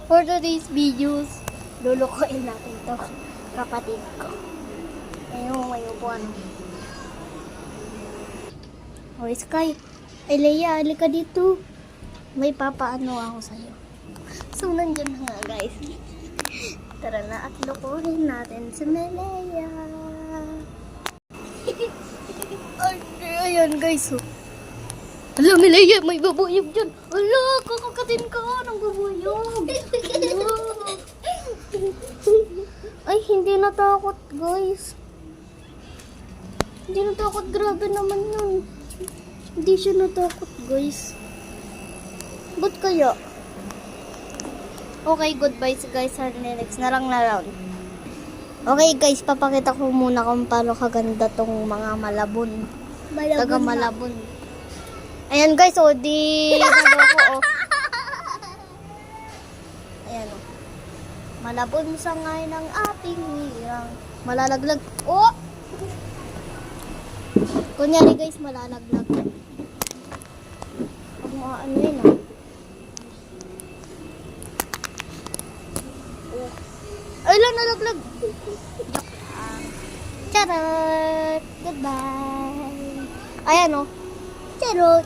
For today's videos, lulukuin natin to kapatid ko. Ayun, may upuan. O, Sky. Ay, Leia, halika dito. May papaano ako sa'yo. So, nandiyan na nga, guys. Tara na at lukuhin natin si Leia. Ayan, guys. Oh. Hala, Leia, may babuyog dyan. Hala, kakakatin ka ng babuyog. Ay, hindi natakot, guys. Hindi natakot. Grabe naman yun. Hindi siya natakot, guys. Ba't kaya? Okay, goodbye guys. Next na lang na round. Okay, guys. Papakita ko muna kung paano kaganda tong mga malabon. Taga Malabon. Ayan, guys. O, di nagawa ko, o. Ayan, o. Malabon sa ngayon ng ating hirang. Malalaglag. Oh! Kunyari, guys, malalaglag. Pag mga ano yun, oh. Ay lang, nalaglag. Joke lang. Charot. Goodbye. Ayan, oh. Charot.